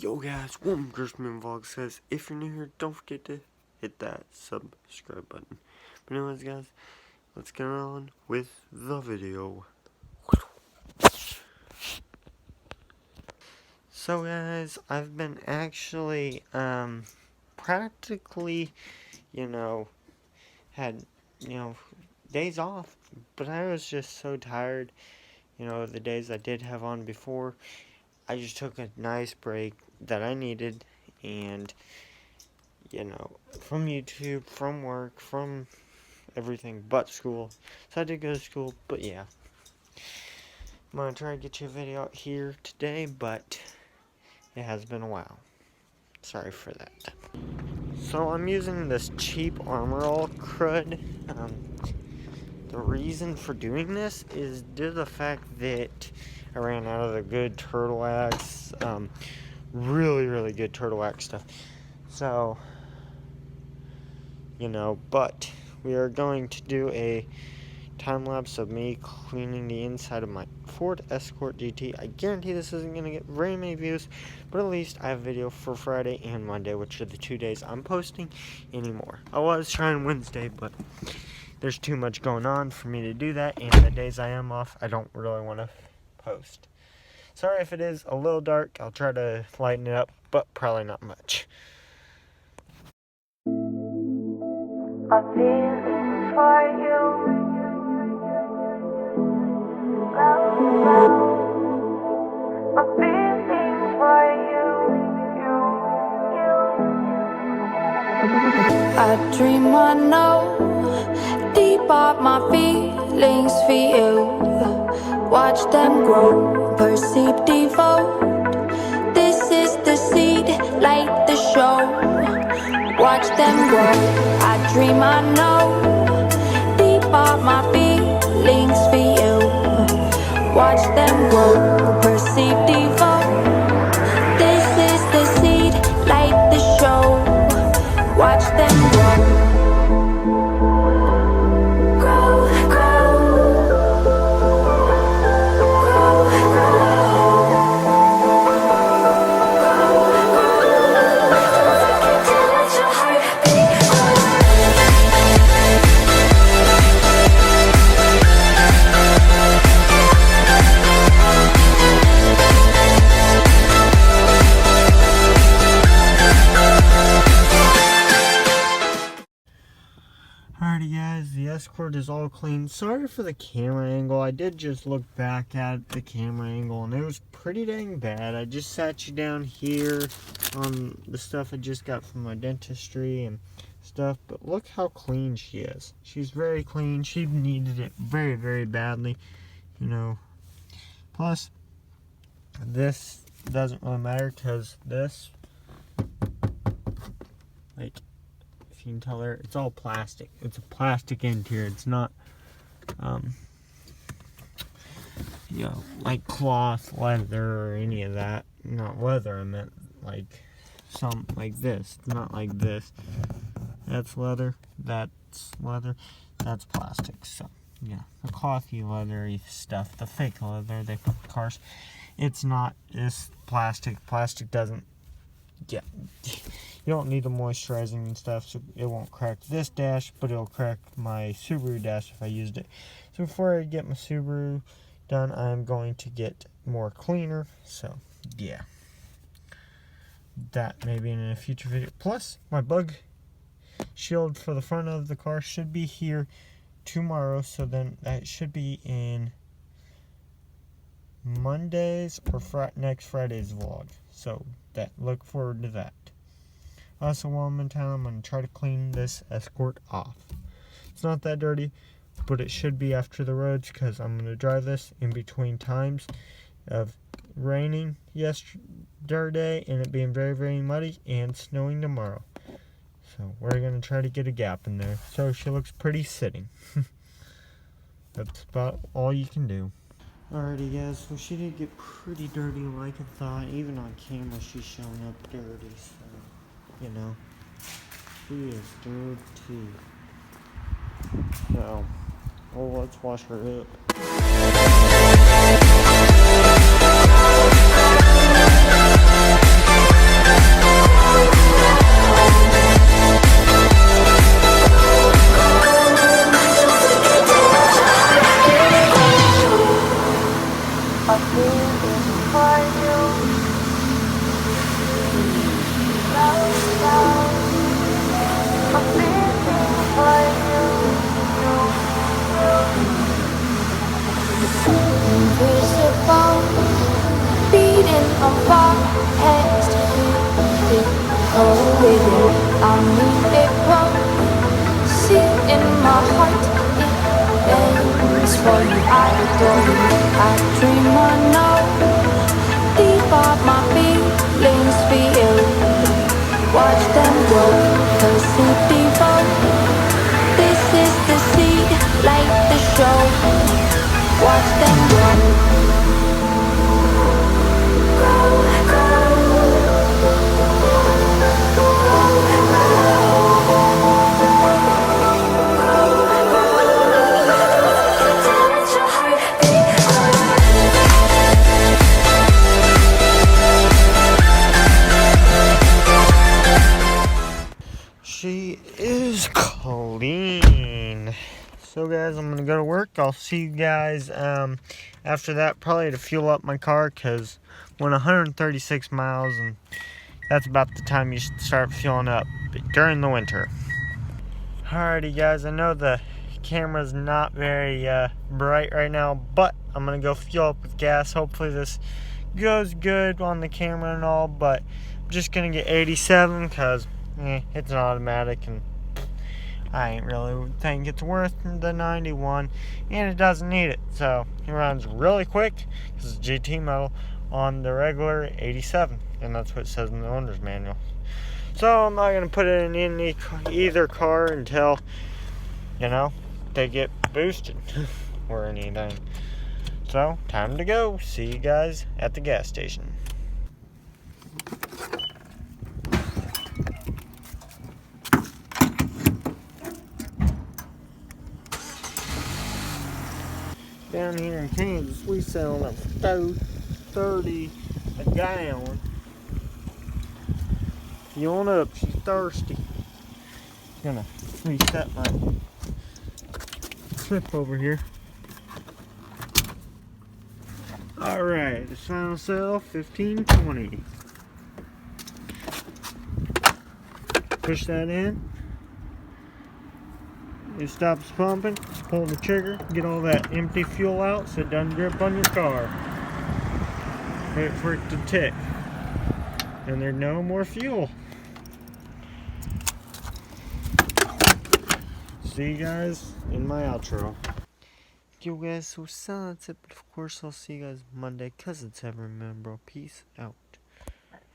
Yo guys, welcome to Christmas Vlog says, if you're new here, don't forget to hit that subscribe button. But anyways guys, let's get on with the video. So guys, I've been actually, practically, had, days off. But I was just so tired, the days I did have on before. I just took a nice break that I needed, and, from YouTube, from work, from everything but school. So I did go to school, but yeah. I'm going to try to get you a video out here today, but it has been a while. Sorry for that. So I'm using this cheap Armor All crud. The reason for doing this is due to the fact that I ran out of the good turtle wax, really good turtle wax stuff. So, but we are going to do a time lapse of me cleaning the inside of my Ford Escort GT. I guarantee this isn't going to get very many views, but at least I have a video for Friday and Monday, which are the 2 days I'm posting anymore. I was trying Wednesday, but there's too much going on for me to do that, and the days I am off, I don't really want to post. Sorry if it is a little dark. I'll try to lighten it up, but probably not much. My feelings for you, my feelings for you. I dream I know deep up my feelings for you. Watch them grow, perceive, devote. This is the seed, like the show. Watch them grow. I dream I know deep up my feelings for you. Watch them grow, perceive, devote. This is the seed, like the show. Watch them grow. Alrighty guys, the Escort is all clean. Sorry for the camera angle. I did just look back at the camera angle and it was pretty dang bad. I just sat you down here on the stuff I just got from my dentistry and stuff, but look how clean she is. She's very clean. She needed it very badly, Plus, this doesn't really matter because this, if you can tell there, it's all plastic. It's a plastic interior. It's not, like cloth, leather, or any of that. Not leather, I meant like some like this. Not like this. That's leather. That's leather. That's plastic. So, yeah, the clothy, leathery stuff, the fake leather they put in cars. It's not. It's plastic. Plastic doesn't. Yeah. You don't need the moisturizing and stuff, so it won't crack this dash, but it'll crack my Subaru dash if I used it. So before I get my Subaru done, I'm going to get more cleaner. So yeah, that maybe in a future video. Plus, my bug shield for the front of the car should be here tomorrow, so then that should be in Monday's or next Friday's vlog. So look forward to that. Also, while I'm in town, I'm going to try to clean this Escort off. It's not that dirty, but it should be after the roads because I'm going to drive this in between times of raining yesterday and it being very muddy and snowing tomorrow. So we're going to try to get a gap in there so she looks pretty sitting. That's about all you can do. Alrighty guys, so she did get pretty dirty like I thought. Even on camera she's showing up dirty, so she is dirty. So, let's wash her up. with you. I need it wrong. See in my heart, it bends for you. I adore you. I dream, I know. Deep up my feelings for you. Watch them grow, perceive, devote. This is the seed, like the show. Watch them grow. She is clean. So guys, I'm gonna go to work. I'll see you guys after that, probably to fuel up my car, because went 136 miles, and that's about the time you should start fueling up during the winter. Alrighty guys, I know the camera's not very bright right now, but I'm gonna go fuel up with gas. Hopefully this goes good on the camera and all, but I'm just gonna get 87 because it's an automatic, and I ain't really think it's worth the 91, and it doesn't need it. So it runs really quick because it's GT model on the regular 87, and that's what it says in the owner's manual. So I'm not gonna put it in either car until they get boosted or anything. So time to go. See you guys at the gas station. Down here in Kansas, we sell them for $30 a gallon. Fueling up, she's thirsty. Gonna reset my trip over here. Alright, the final sell, 15.20. Push that in. It stops pumping, just pull the trigger, get all that empty fuel out so it doesn't drip on your car. Wait for it to tick. And there's no more fuel. See you guys in my outro. Yo guys, so silence it, but of course I'll see you guys Monday, cause it's ever, remember, bro. Peace out.